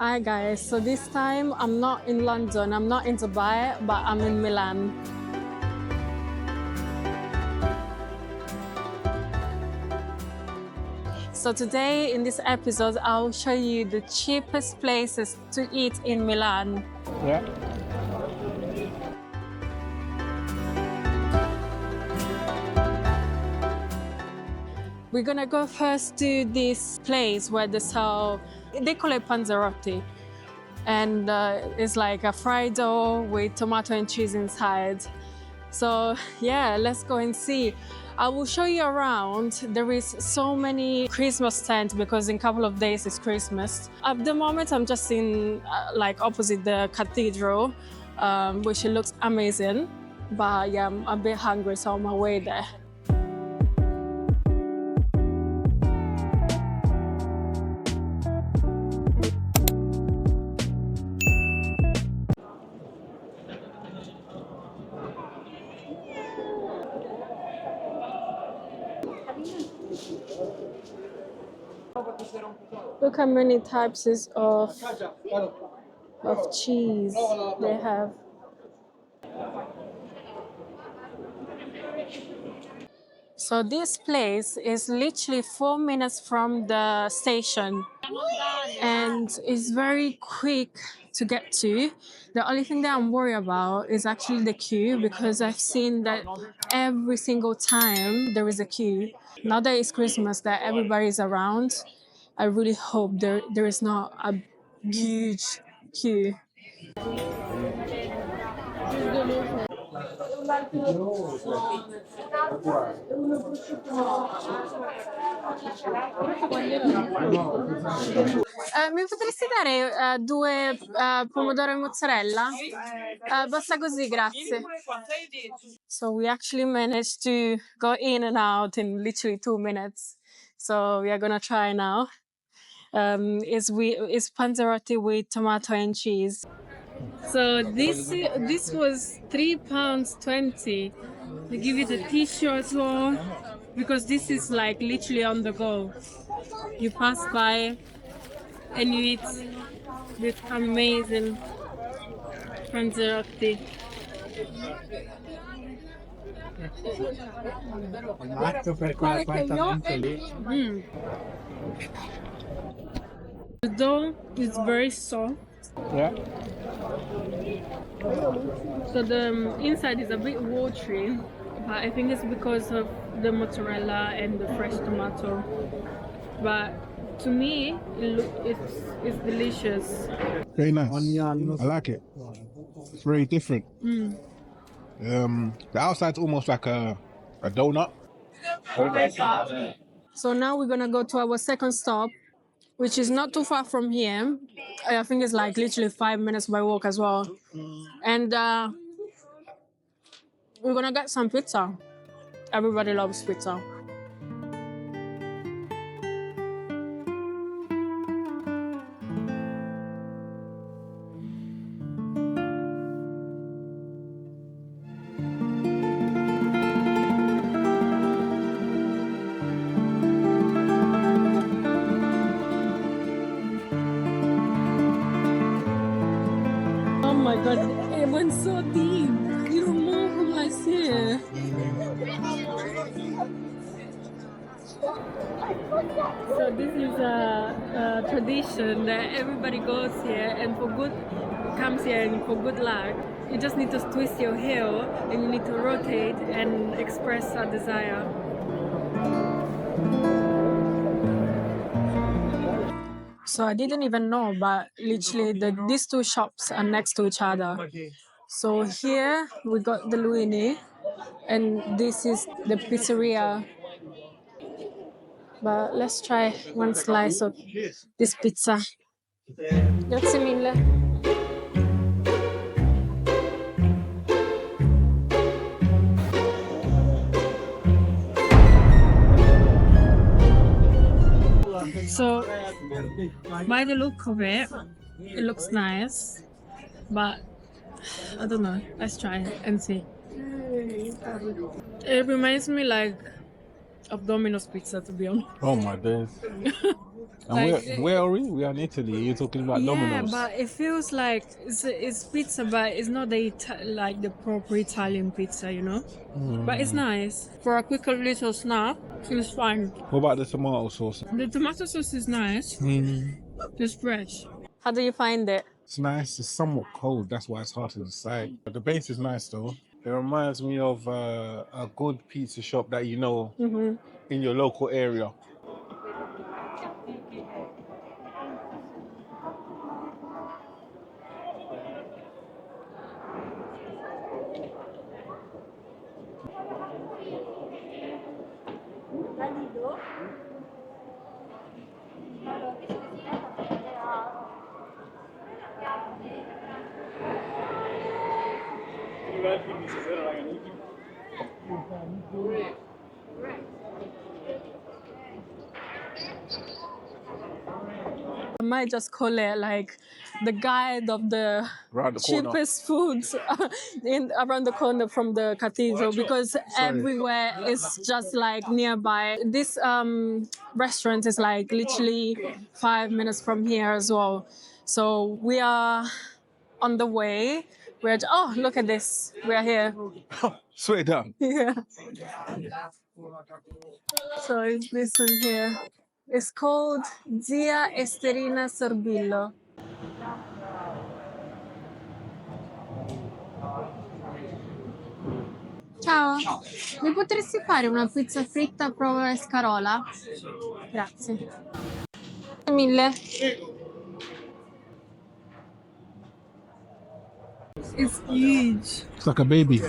Hi guys, so this time I'm not in London, I'm not in Dubai, but I'm in Milan. So today in this episode, I'll show you the cheapest places to eat in Milan. Yeah. We're gonna go first to this place where they call it Panzerotti. And it's like a fried dough with tomato and cheese inside. So yeah, let's go and see. I will show you around. There is so many Christmas tents because in a couple of days it's Christmas. At the moment, I'm just in like opposite the cathedral, which it looks amazing. But yeah, I'm a bit hungry, so on my way there. Look how many types of cheese they have. So this place is literally 4 minutes from the station and it's very quick to get to. The only thing that I'm worried about is actually the queue because I've seen that every single time there is a queue. Now that it's Christmas, that everybody's around, I really hope there is not a huge queue. Mi potresti dare due pomodoro e mozzarella? Basta così, grazie. So we actually managed to go in and out in literally 2 minutes. So we are gonna try now. It's panzerotti with tomato and cheese. So this was £3.20. They give you the tissue as well because this is like literally on the go. You pass by and you eat this amazing Panzerotti. The dough is very soft. Yeah. So the inside is a bit watery, but I think it's because of the mozzarella and the fresh tomato. But to me, it's delicious. Very nice. I like it. It's very different. The outside's almost like a donut. So now we're gonna go to our second stop, which is not too far from here. I think it's like literally 5 minutes by walk as well. And we're gonna get some pizza. Everybody loves pizza. Oh my god, it went so deep. You don't know who I see. So this is a tradition that everybody goes here and comes here and for good luck. You just need to twist your heel and you need to rotate and express a desire. So I didn't even know, but literally these two shops are next to each other. So here we got the Luini, and this is the pizzeria. But let's try one slice of this pizza. Grazie mille. So, by the look of it, it looks nice, but I don't know. Let's try it and see. It reminds me like of Domino's pizza, to be honest. Oh my days. And Like, where are we? We are in Italy. You're talking about yeah, Domino's. but it feels like it's pizza, but it's not like the proper Italian pizza, you know. But it's nice for a quick little snack. It's fine. What about the tomato sauce? The tomato sauce is nice. It's fresh. How do you find it? It's nice. It's somewhat cold. That's why it's hard to decide. But the base is nice though. It reminds me of a good pizza shop that you know in your local area. I might just call it like the guide of the Around the corner. cheapest foods around the corner from the cathedral, because everywhere is just like nearby. This restaurant is like literally 5 minutes from here as well. So we are on the way. Oh, look at this. We are here. Swear down. Yeah. So it's this one here. It's called Zia Esterina Sorbillo. Ciao, mi potresti fare una pizza fritta a provola e scarola? Grazie. Mille. It's huge. It's like a baby.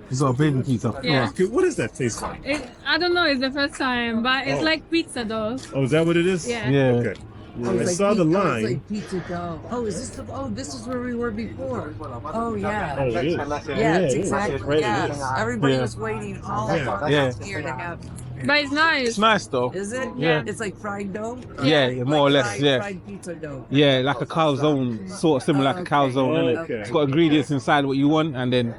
It's got a baby pizza. Yeah. What does that taste like? I don't know, it's the first time, but it's like pizza though. Oh, is that what it is? Yeah. Yeah. Okay. Yeah, I saw the line. Like pizza dough. Oh, is this the? Oh, this is where we were before. Oh yeah. Oh, it is. Yeah, it's it is. exactly. Right, it Yeah. is. Everybody Yeah. was waiting all Yeah. year to have. But it's nice. It's nice though. Is it? Yeah. It's like fried dough. Yeah, more or less, fried, yeah. Fried pizza dough. Yeah, like a calzone, sort of similar like a calzone, Oh, innit? okay. It's got ingredients inside what you want, and then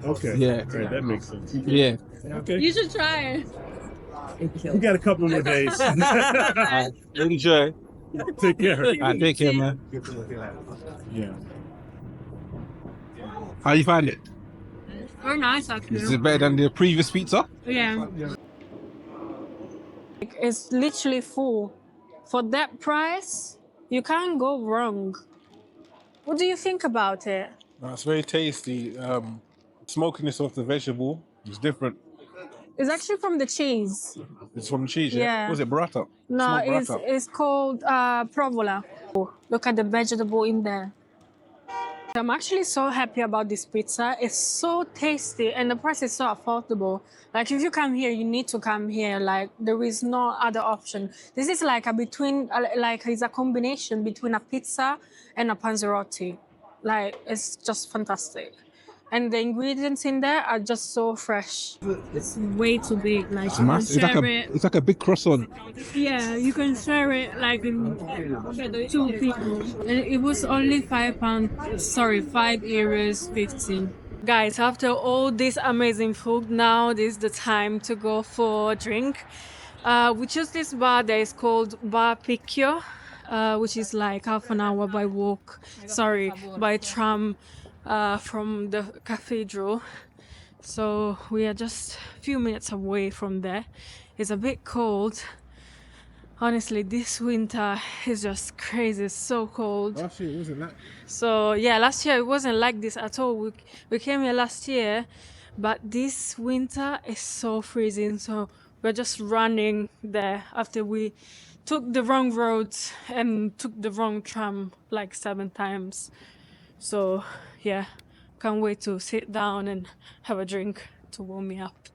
Okay. Yeah. Right, that makes sense. yeah. Okay. You should try it. We got a couple more days. Enjoy. Take care. Take care, man. Yeah. How you find it? Very nice, Is actually. it better than the previous pizza? Yeah. It's literally full. For that price, you can't go wrong. What do you think about it? It's very tasty. Smokiness of the vegetable is different. It's actually from the cheese. It's from cheese, Yeah. Was it burrata? No, Smoked burrata. it's called provola. Look at the vegetable in there. I'm actually so happy about this pizza. It's so tasty and the price is so affordable. Like if you come here, you need to come here. Like there is no other option. This is like it's a combination between a pizza and a Panzerotti. Like it's just fantastic. And the ingredients in there are just so fresh. It's way too big. Like you can It's like share it. it's like a big croissant. Yeah, you can share it like in 2 people. And it was only €5.50. Guys, after all this amazing food, now is the time to go for a drink. We chose this bar that is called Bar Picchio, which is like half an hour by tram from the cathedral. So we are just a few minutes away from there. It's a bit cold. Honestly, this winter is just crazy. It's so cold. Last year, wasn't that? So yeah, last year it wasn't like this at all. We came here last year, but this winter is so freezing. So we're just running there after we took the wrong roads and took the wrong tram like 7 times. So yeah, can't wait to sit down and have a drink to warm me up.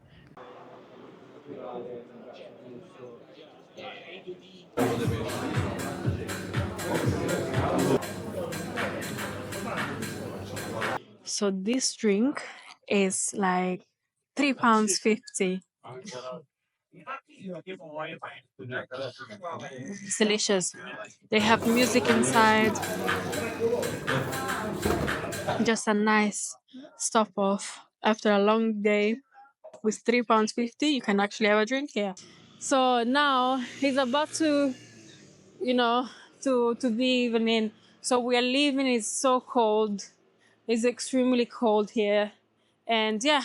So this drink is like £3.50. It's delicious. They have music inside. Just a nice stop off after a long day. with £3.50, you can actually have a drink here. So now he's about to, you know, to be evening. So we are leaving. It's so cold. It's extremely cold here. And yeah,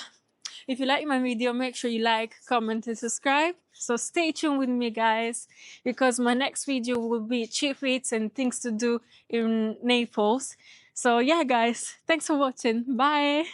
if you like my video, make sure you like, comment, and subscribe. So stay tuned with me, guys, because my next video will be cheap eats and things to do in Naples. So yeah, guys, thanks for watching. Bye.